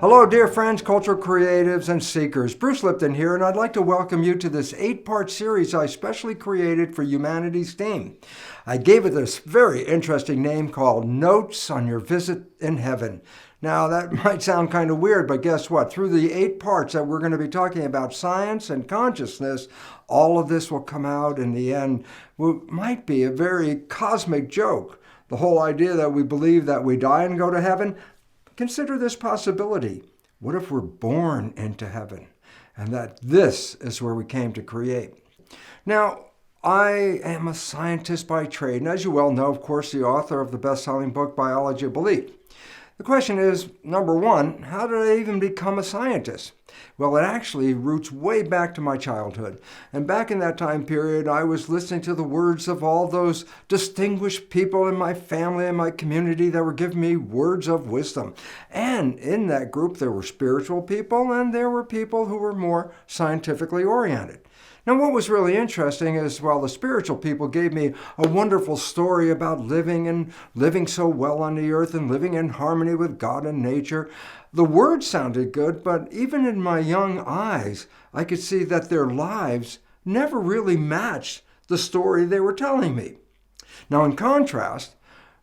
Hello, dear friends, cultural creatives, and seekers. Bruce Lipton here, and I'd like to welcome you to this 8-part series I specially created for humanity's team. I gave it this very interesting name called Notes on Your Visit in Heaven. Now, that might sound kind of weird, but guess what? Through the 8 parts that we're going to be talking about science and consciousness, all of this will come out in the end. Might be a very cosmic joke. The whole idea that we believe that we die and go to heaven. Consider this possibility. What if we're born into heaven and that this is where we came to create? Now, I am a scientist by trade, and as you well know, of course, the author of the best-selling book, Biology of Belief. The question is, number one, how did I even become a scientist? Well, it actually roots way back to my childhood. And back in that time period, I was listening to the words of all those distinguished people in my family and my community that were giving me words of wisdom. And in that group, there were spiritual people and there were people who were more scientifically oriented. Now, what was really interesting is while the spiritual people gave me a wonderful story about living so well on the earth and living in harmony with God and nature, the words sounded good, but even in my young eyes, I could see that their lives never really matched the story they were telling me. Now, in contrast,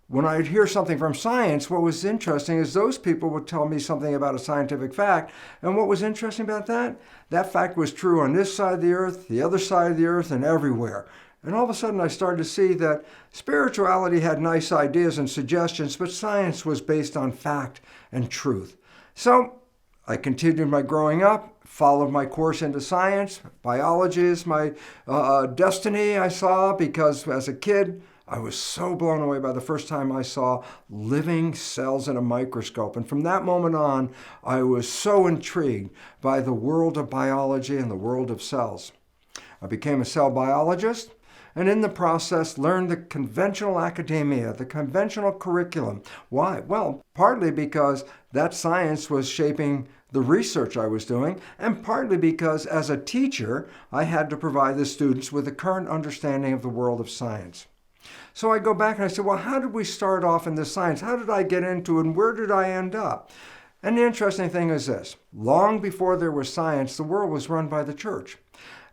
when I'd hear something from science, what was interesting is those people would tell me something about a scientific fact. And what was interesting about that? That fact was true on this side of the earth, the other side of the earth, and everywhere. And all of a sudden I started to see that spirituality had nice ideas and suggestions, but science was based on fact and truth. So I continued my growing up, followed my course into science. Biology is my destiny, I saw, because as a kid, I was so blown away by the first time I saw living cells in a microscope. And from that moment on, I was so intrigued by the world of biology and the world of cells. I became a cell biologist, and in the process learned the conventional academia, the conventional curriculum. Why? Well, partly because that science was shaping the research I was doing, and partly because as a teacher, I had to provide the students with a current understanding of the world of science. So I go back and I say, well, how did we start off in this science? How did I get into it and where did I end up? And the interesting thing is this. Long before there was science, the world was run by the church.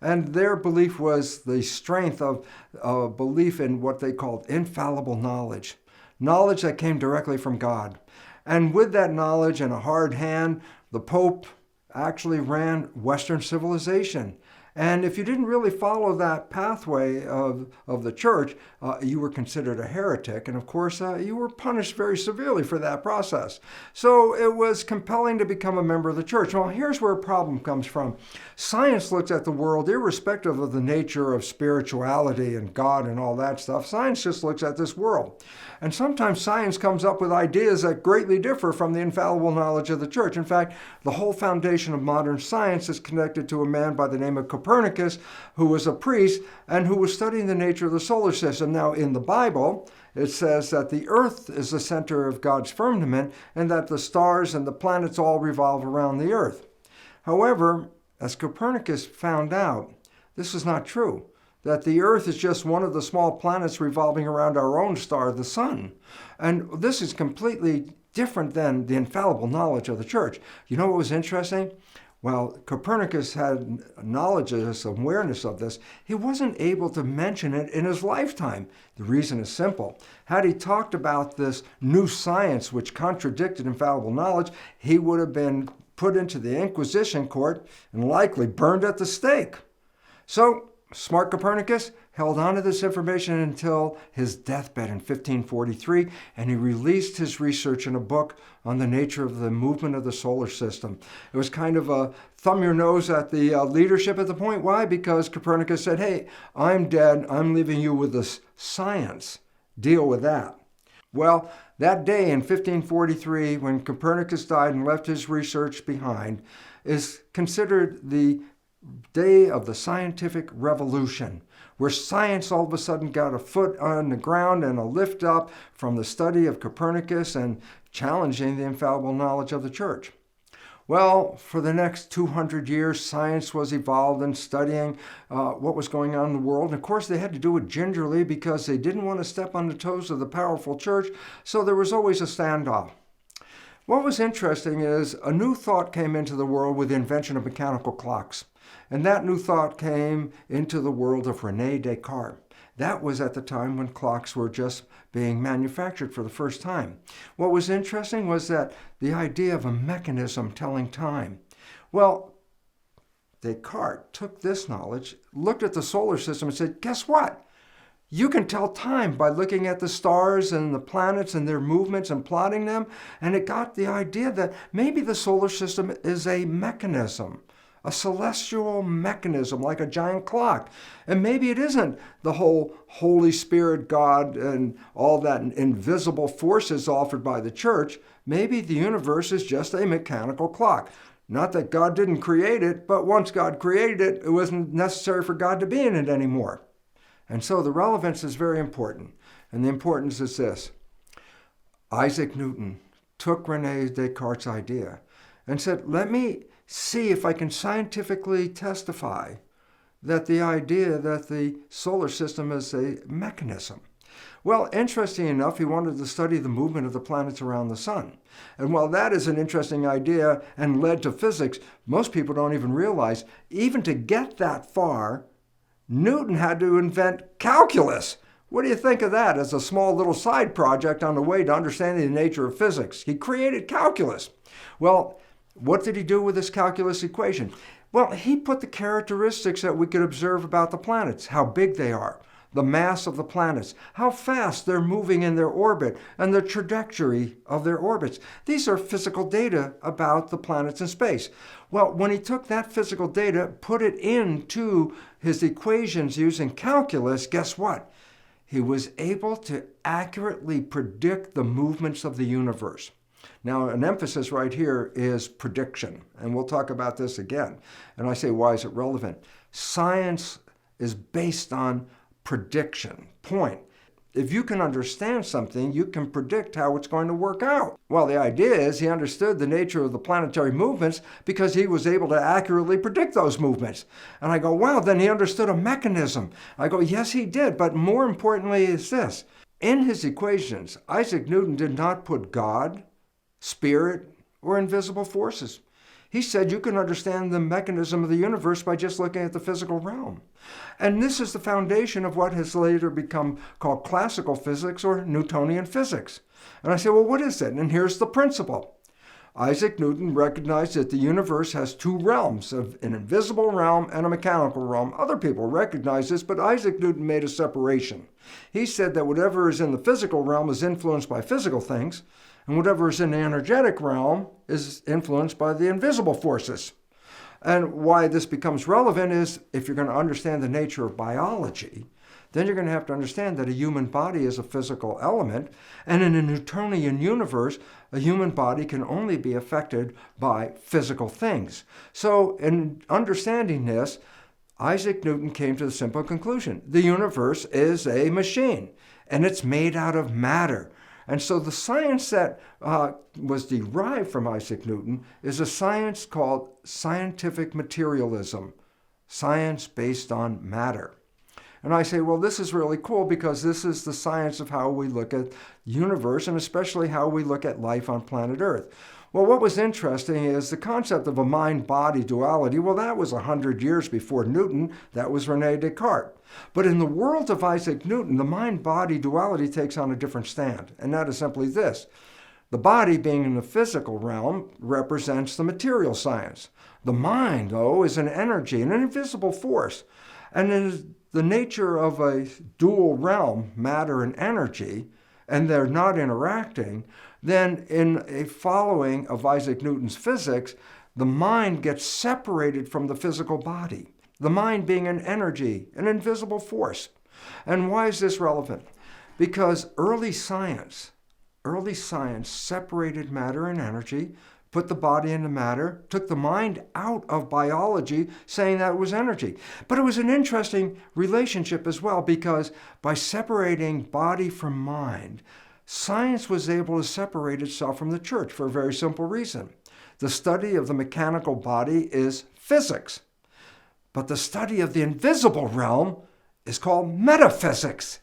And their belief was the strength of belief in what they called infallible knowledge. Knowledge that came directly from God. And with that knowledge and a hard hand, the Pope actually ran Western civilization. And if you didn't really follow that pathway of the church, you were considered a heretic. And of course, you were punished very severely for that process. So it was compelling to become a member of the church. Well, here's where a problem comes from. Science looks at the world irrespective of the nature of spirituality and God and all that stuff. Science just looks at this world. And sometimes science comes up with ideas that greatly differ from the infallible knowledge of the church. In fact, the whole foundation of modern science is connected to a man by the name of Copernicus, who was a priest and who was studying the nature of the solar system. Now, in the Bible, it says that the earth is the center of God's firmament and that the stars and the planets all revolve around the earth. However, as Copernicus found out, this is not true. That the earth is just one of the small planets revolving around our own star, the sun. And this is completely different than the infallible knowledge of the church. You know what was interesting? Well, Copernicus had knowledge of this, awareness of this. He wasn't able to mention it in his lifetime. The reason is simple. Had he talked about this new science which contradicted infallible knowledge, he would have been put into the Inquisition court and likely burned at the stake. So, smart Copernicus held on to this information until his deathbed in 1543, and he released his research in a book on the nature of the movement of the solar system. It was kind of a thumb your nose at the leadership at the point. Why? Because Copernicus said, hey, I'm dead. I'm leaving you with this science. Deal with that. Well, that day in 1543, when Copernicus died and left his research behind, is considered the day of the scientific revolution, where science all of a sudden got a foot on the ground and a lift up from the study of Copernicus and challenging the infallible knowledge of the church. Well, for the next 200 years, science was evolved and studying what was going on in the world. And of course, they had to do it gingerly because they didn't want to step on the toes of the powerful church, so there was always a standoff. What was interesting is a new thought came into the world with the invention of mechanical clocks. And that new thought came into the world of René Descartes. That was at the time when clocks were just being manufactured for the first time. What was interesting was that the idea of a mechanism telling time. Well, Descartes took this knowledge, looked at the solar system and said, guess what? You can tell time by looking at the stars and the planets and their movements and plotting them. And it got the idea that maybe the solar system is a mechanism, a celestial mechanism like a giant clock. And maybe it isn't the whole Holy Spirit, God, and all that invisible forces offered by the church. Maybe the universe is just a mechanical clock. Not that God didn't create it, but once God created it, it wasn't necessary for God to be in it anymore. And so the relevance is very important. And the importance is this. Isaac Newton took René Descartes' idea and said, let me see if I can scientifically testify that the idea that the solar system is a mechanism. Well, interesting enough, he wanted to study the movement of the planets around the sun. And while that is an interesting idea and led to physics, most people don't even realize, even to get that far, Newton had to invent calculus. What do you think of that as a small little side project on the way to understanding the nature of physics? He created calculus. Well, what did he do with this calculus equation? Well, he put the characteristics that we could observe about the planets, how big they are, the mass of the planets, how fast they're moving in their orbit, and the trajectory of their orbits. These are physical data about the planets in space. Well, when he took that physical data, put it into his equations using calculus, guess what? He was able to accurately predict the movements of the universe. Now, an emphasis right here is prediction, and we'll talk about this again. And I say, why is it relevant? Science is based on prediction. Point. If you can understand something, you can predict how it's going to work out. Well, the idea is he understood the nature of the planetary movements because he was able to accurately predict those movements. And I go, wow, then he understood a mechanism. I go, yes, he did. But more importantly is this. In his equations, Isaac Newton did not put God, spirit, or invisible forces. He said you can understand the mechanism of the universe by just looking at the physical realm. And this is the foundation of what has later become called classical physics or Newtonian physics. And I say, well, what is it? And here's the principle. Isaac Newton recognized that the universe has two realms, an invisible realm and a mechanical realm. Other people recognize this, but Isaac Newton made a separation. He said that whatever is in the physical realm is influenced by physical things, and whatever is in the energetic realm is influenced by the invisible forces. And why this becomes relevant is if you're going to understand the nature of biology, then you're going to have to understand that a human body is a physical element, and in a Newtonian universe, a human body can only be affected by physical things. So in understanding this, Isaac Newton came to the simple conclusion. The universe is a machine, and it's made out of matter. And so the science that was derived from Isaac Newton is a science called scientific materialism, science based on matter. And I say, well, this is really cool because this is the science of how we look at the universe and especially how we look at life on planet Earth. Well, what was interesting is the concept of a mind-body duality. Well, that was 100 years before Newton. That was René Descartes. But in the world of Isaac Newton, the mind-body duality takes on a different stand. And that is simply this. The body, being in the physical realm, represents the material science. The mind, though, is an energy, an invisible force. And in the nature of a dual realm, matter and energy, and they're not interacting, then in a following of Isaac Newton's physics, the mind gets separated from the physical body. The mind being an energy, an invisible force. And why is this relevant? Because early science separated matter and energy, put the body into matter, took the mind out of biology, saying that it was energy. But it was an interesting relationship as well, because by separating body from mind, science was able to separate itself from the church for a very simple reason. The study of the mechanical body is physics, but the study of the invisible realm is called metaphysics.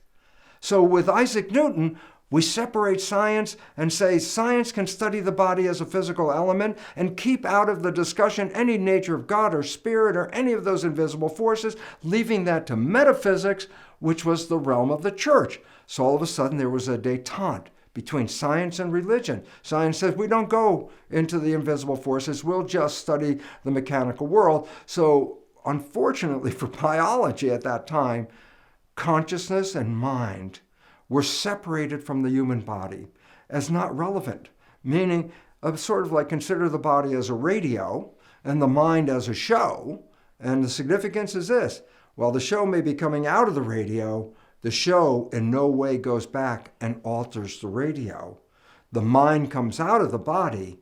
So with Isaac Newton, We separate science and say science can study the body as a physical element and keep out of the discussion any nature of God or spirit or any of those invisible forces, leaving that to metaphysics, which was the realm of the church. So all of a sudden there was a détente between science and religion. Science says we don't go into the invisible forces, we'll just study the mechanical world. So unfortunately for biology at that time, consciousness and mind were separated from the human body as not relevant, meaning sort of like consider the body as a radio and the mind as a show. And the significance is this: while the show may be coming out of the radio, the show in no way goes back and alters the radio. The mind comes out of the body,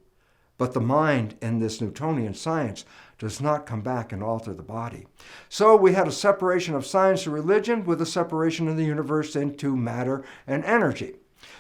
but the mind in this Newtonian science does not come back and alter the body. So we had a separation of science and religion with a separation of the universe into matter and energy.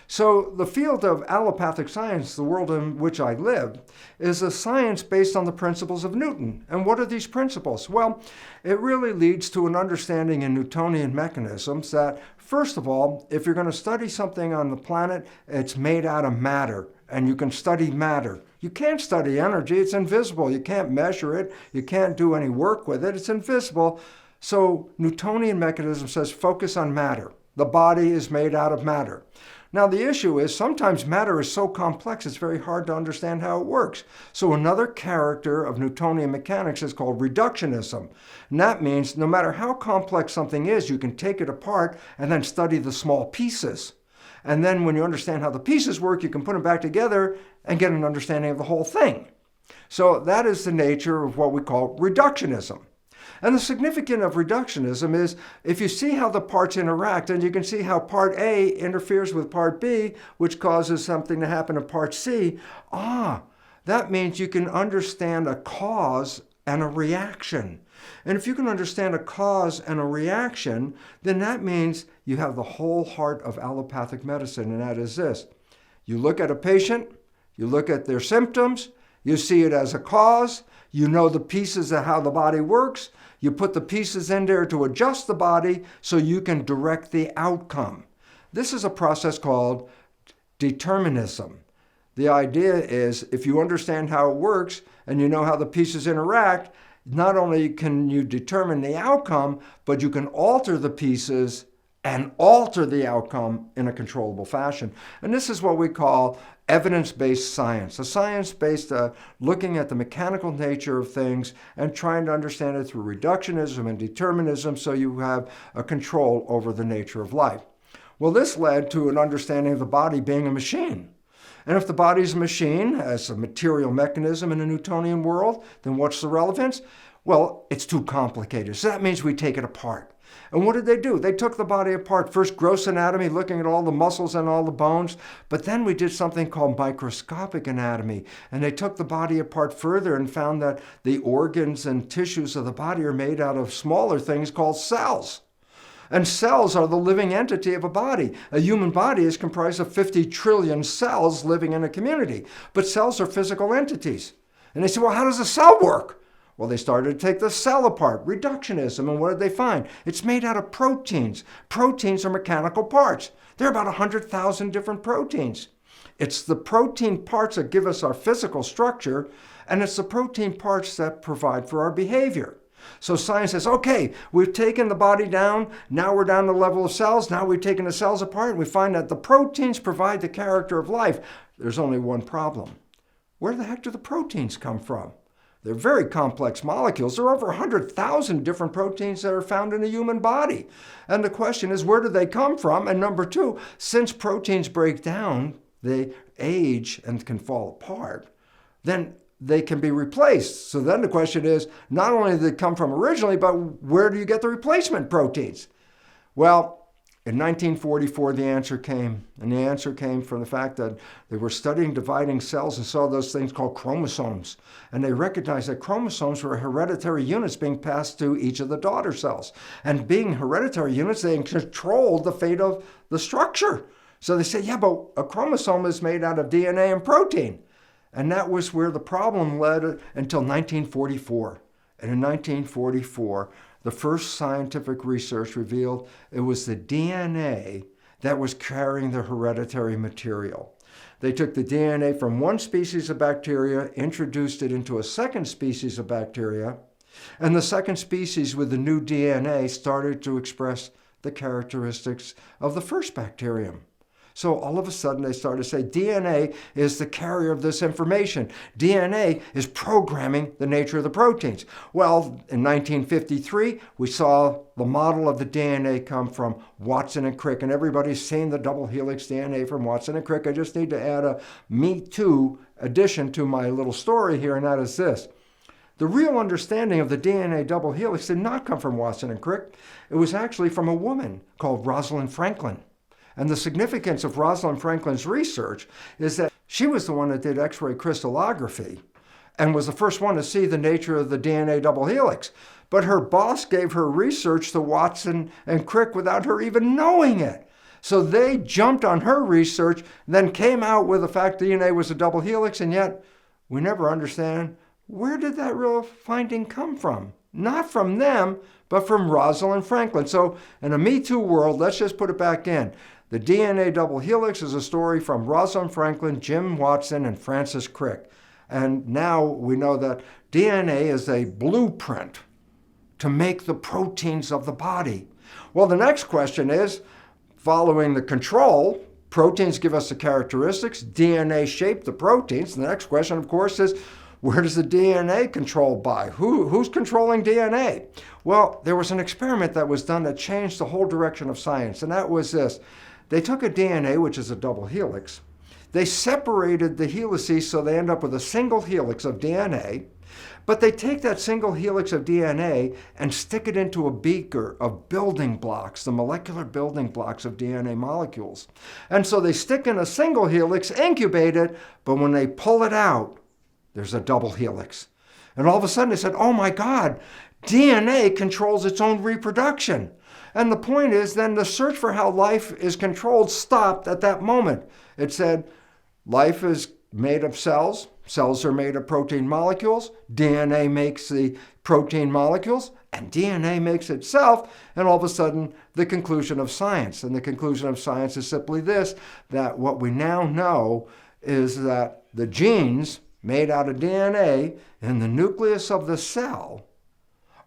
So the field of allopathic science, the world in which I live, is a science based on the principles of Newton. And what are these principles? Well, it really leads to an understanding in Newtonian mechanisms that, first of all, if you're going to study something on the planet, it's made out of matter, and you can study matter. You can't study energy, it's invisible. You can't measure it, you can't do any work with it, it's invisible. So Newtonian mechanism says focus on matter. The body is made out of matter. Now the issue is sometimes matter is so complex it's very hard to understand how it works. So another character of Newtonian mechanics is called reductionism. And that means no matter how complex something is, you can take it apart and then study the small pieces. And then when you understand how the pieces work, you can put them back together and get an understanding of the whole thing. So that is the nature of what we call reductionism. And the significance of reductionism is if you see how the parts interact, and you can see how part A interferes with part B, which causes something to happen in part C, that means you can understand a cause and a reaction. And if you can understand a cause and a reaction, then that means you have the whole heart of allopathic medicine, and that is this. You look at a patient, you look at their symptoms, you see it as a cause, you know the pieces of how the body works, you put the pieces in there to adjust the body so you can direct the outcome. This is a process called determinism. The idea is if you understand how it works and you know how the pieces interact, not only can you determine the outcome, but you can alter the pieces and alter the outcome in a controllable fashion. And this is what we call evidence-based science, a science based looking at the mechanical nature of things and trying to understand it through reductionism and determinism so you have a control over the nature of life. Well, this led to an understanding of the body being a machine. And if the body is a machine, as a material mechanism in a Newtonian world, then what's the relevance? Well, it's too complicated. So that means we take it apart. And what did they do? They took the body apart. First, gross anatomy, looking at all the muscles and all the bones. But then we did something called microscopic anatomy. And they took the body apart further and found that the organs and tissues of the body are made out of smaller things called cells. And cells are the living entity of a body. A human body is comprised of 50 trillion cells living in a community. But cells are physical entities. And they said, well, how does a cell work? Well, they started to take the cell apart, reductionism, and what did they find? It's made out of proteins. Proteins are mechanical parts. There are about 100,000 different proteins. It's the protein parts that give us our physical structure, and it's the protein parts that provide for our behavior. So science says, okay, we've taken the body down, now we're down to the level of cells, now we've taken the cells apart, and we find that the proteins provide the character of life. There's only one problem. Where the heck do the proteins come from? They're very complex molecules. There are over 100,000 different proteins that are found in the human body. And the question is, where do they come from? And number two, since proteins break down, they age and can fall apart, then they can be replaced. So then the question is, not only did they come from originally, but where do you get the replacement proteins? Well, in 1944, the answer came. And the answer came from the fact that they were studying dividing cells and saw those things called chromosomes. And they recognized that chromosomes were hereditary units being passed to each of the daughter cells. And being hereditary units, they controlled the fate of the structure. So they said, yeah, but a chromosome is made out of DNA and protein. And that was where the problem led until 1944. And in 1944, the first scientific research revealed it was the DNA that was carrying the hereditary material. They took the DNA from one species of bacteria, introduced it into a second species of bacteria, and the second species with the new DNA started to express the characteristics of the first bacterium. So all of a sudden they started to say DNA is the carrier of this information. DNA is programming the nature of the proteins. Well, in 1953, we saw the model of the DNA come from Watson and Crick, and everybody's seen the double helix DNA from Watson and Crick. I just need to add a Me Too addition to my little story here, and that is this. The real understanding of the DNA double helix did not come from Watson and Crick. It was actually from a woman called Rosalind Franklin. And the significance of Rosalind Franklin's research is that she was the one that did X-ray crystallography and was the first one to see the nature of the DNA double helix. But her boss gave her research to Watson and Crick without her even knowing it. So they jumped on her research, then came out with the fact DNA was a double helix, and yet we never understand where did that real finding come from? Not from them, but from Rosalind Franklin. So in a Me Too world, let's just put it back in. The DNA double helix is a story from Rosalind Franklin, Jim Watson, and Francis Crick. And now we know that DNA is a blueprint to make the proteins of the body. Well, the next question is, following the control, proteins give us the characteristics, DNA shape the proteins. The next question, of course, is, where does the DNA controlled by? Who's controlling DNA? Well, there was an experiment that was done that changed the whole direction of science, and that was this. They took a DNA, which is a double helix. They separated the helices so they end up with a single helix of DNA, but they take that single helix of DNA and stick it into a beaker of building blocks, the molecular building blocks of DNA molecules. And so they stick in a single helix, incubate it, but when they pull it out, there's a double helix. And all of a sudden they said, oh my God, DNA controls its own reproduction. And the point is then the search for how life is controlled stopped at that moment. It said life is made of cells. Cells are made of protein molecules. DNA makes the protein molecules, and DNA makes itself. And all of a sudden, the conclusion of science. And the conclusion of science is simply this, that what we now know is that the genes made out of DNA in the nucleus of the cell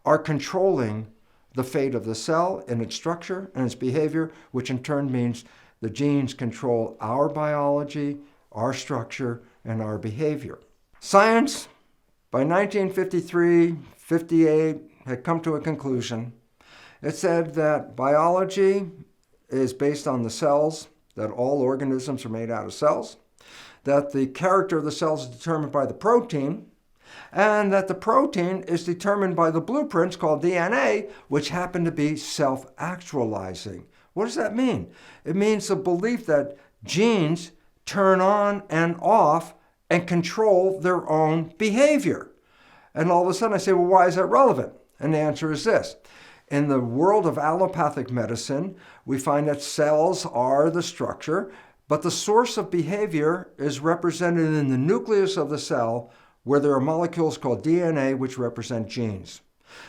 are controlling the fate of the cell and its structure and its behavior, which in turn means the genes control our biology, our structure, and our behavior. Science, by 1953, 58, had come to a conclusion. It said that biology is based on the cells, that all organisms are made out of cells, that the character of the cells is determined by the protein, and that the protein is determined by the blueprints called DNA, which happen to be self-actualizing. What does that mean? It means the belief that genes turn on and off and control their own behavior. And all of a sudden I say, well, why is that relevant? And the answer is this. In the world of allopathic medicine, we find that cells are the structure, but the source of behavior is represented in the nucleus of the cell, where there are molecules called DNA which represent genes.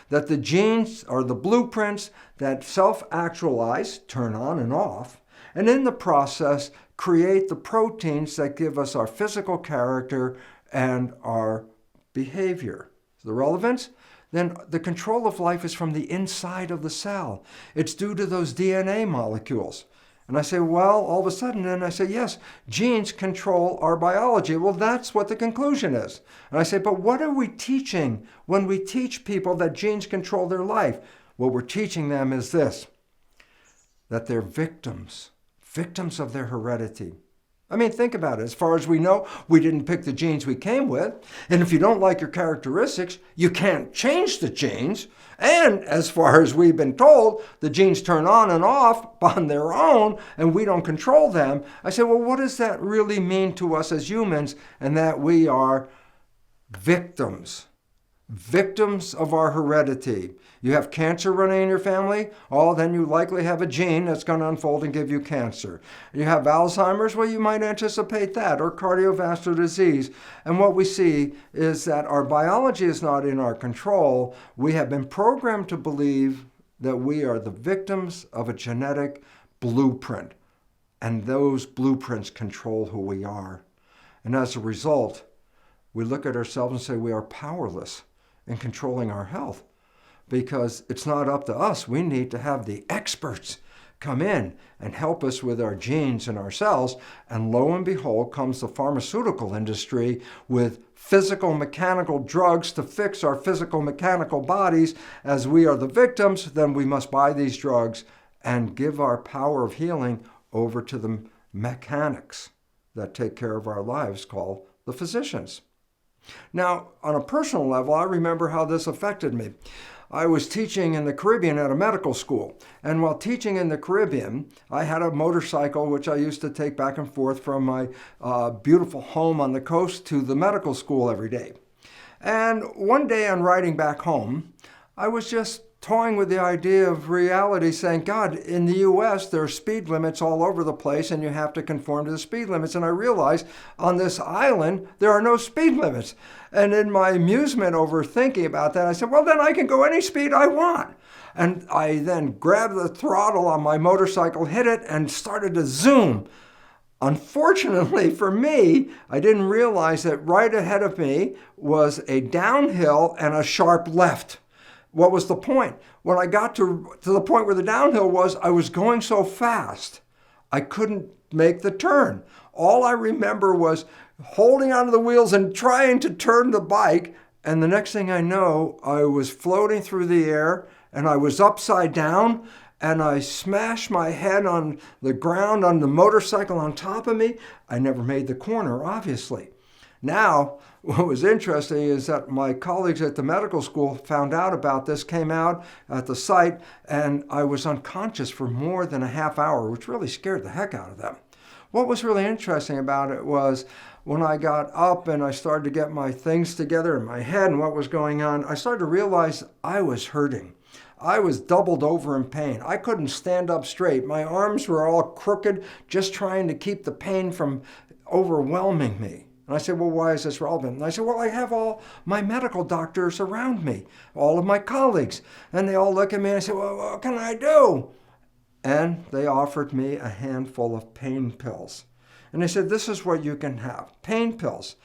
That the genes are the blueprints that self-actualize, turn on and off, and in the process create the proteins that give us our physical character and our behavior. The relevance? Then the control of life is from the inside of the cell. It's due to those DNA molecules. And I say, well, all of a sudden, then I say, yes, genes control our biology. Well, that's what the conclusion is. And I say, but what are we teaching when we teach people that genes control their life? What we're teaching them is this, that they're victims of their heredity. I mean, think about it. As far as we know, we didn't pick the genes we came with. And if you don't like your characteristics, you can't change the genes. And as far as we've been told, the genes turn on and off on their own, and we don't control them. I say, well, what does that really mean to us as humans? And that we are victims of our heredity. You have cancer running in your family, then you likely have a gene that's going to unfold and give you cancer. You have Alzheimer's, well, you might anticipate that, or cardiovascular disease. And what we see is that our biology is not in our control. We have been programmed to believe that we are the victims of a genetic blueprint. And those blueprints control who we are. And as a result, we look at ourselves and say we are powerless in controlling our health because it's not up to us. We need to have the experts come in and help us with our genes and our cells. And lo and behold comes the pharmaceutical industry with physical mechanical drugs to fix our physical mechanical bodies. As we are the victims, then we must buy these drugs and give our power of healing over to the mechanics that take care of our lives, called the physicians. Now, on a personal level, I remember how this affected me. I was teaching in the Caribbean at a medical school, and while teaching in the Caribbean, I had a motorcycle which I used to take back and forth from my beautiful home on the coast to the medical school every day. And one day on riding back home, I was just toying with the idea of reality, saying, God, in the U.S., there are speed limits all over the place, and you have to conform to the speed limits. And I realized on this island, there are no speed limits. And in my amusement over thinking about that, I said, well, then I can go any speed I want. And I then grabbed the throttle on my motorcycle, hit it, and started to zoom. Unfortunately for me, I didn't realize that right ahead of me was a downhill and a sharp left. What was the point? When I got to the point where the downhill was, I was going so fast, I couldn't make the turn. All I remember was holding onto the wheels and trying to turn the bike. And the next thing I know, I was floating through the air and I was upside down and I smashed my head on the ground on the motorcycle on top of me. I never made the corner, obviously. Now, what was interesting is that my colleagues at the medical school found out about this, came out at the site, and I was unconscious for more than a half hour, which really scared the heck out of them. What was really interesting about it was when I got up and I started to get my things together in my head and what was going on, I started to realize I was hurting. I was doubled over in pain. I couldn't stand up straight. My arms were all crooked, just trying to keep the pain from overwhelming me. And I said, well, why is this relevant? And I said, well, I have all my medical doctors around me, all of my colleagues. And they all look at me and I said, well, what can I do? And they offered me a handful of pain pills. And they said, this is what you can have, pain pills.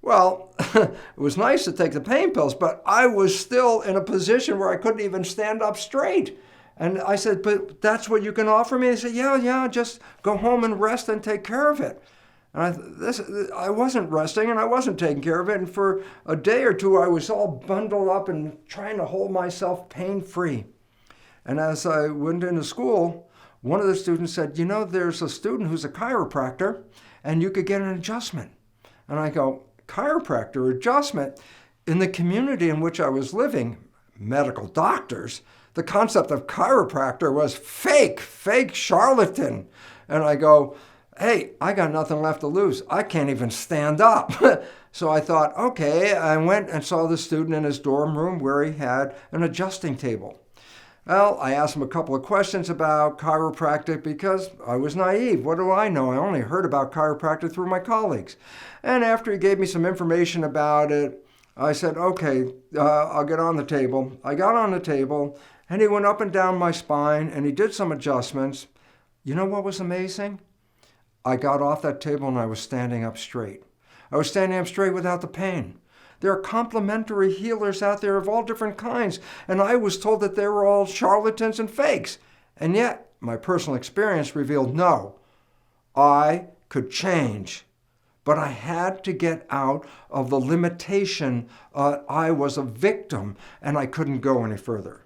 Well, it was nice to take the pain pills, but I was still in a position where I couldn't even stand up straight. And I said, but that's what you can offer me? They said, yeah, just go home and rest and take care of it. And I wasn't resting and I wasn't taking care of it. And for a day or two, I was all bundled up and trying to hold myself pain-free. And as I went into school, one of the students said, you know, there's a student who's a chiropractor and you could get an adjustment. And I go, chiropractor, adjustment? In the community in which I was living, medical doctors, the concept of chiropractor was fake charlatan. And I go, hey, I got nothing left to lose. I can't even stand up. So I thought, okay, I went and saw the student in his dorm room where he had an adjusting table. Well, I asked him a couple of questions about chiropractic because I was naive. What do I know? I only heard about chiropractic through my colleagues. And after he gave me some information about it, I said, okay, I'll get on the table. I got on the table and he went up and down my spine and he did some adjustments. You know what was amazing? I got off that table and I was standing up straight. I was standing up straight without the pain. There are complementary healers out there of all different kinds, and I was told that they were all charlatans and fakes. And yet, my personal experience revealed no, I could change. But I had to get out of the limitation. I was a victim and I couldn't go any further.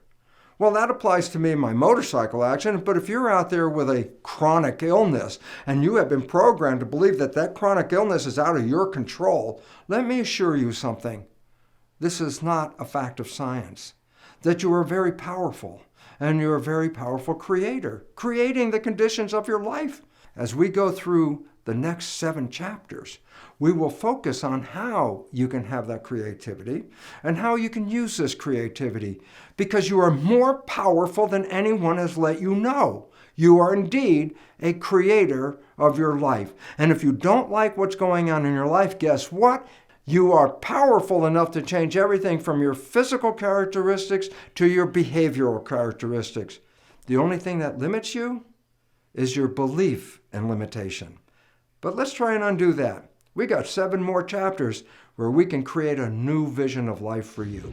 Well, that applies to me in my motorcycle accident, but if you're out there with a chronic illness and you have been programmed to believe that that chronic illness is out of your control, let me assure you something. This is not a fact of science. That you are very powerful and you're a very powerful creator, creating the conditions of your life. As we go through the next 7 chapters, we will focus on how you can have that creativity and how you can use this creativity because you are more powerful than anyone has let you know. You are indeed a creator of your life. And if you don't like what's going on in your life, guess what? You are powerful enough to change everything from your physical characteristics to your behavioral characteristics. The only thing that limits you is your belief in limitation. But let's try and undo that. We got 7 more chapters where we can create a new vision of life for you.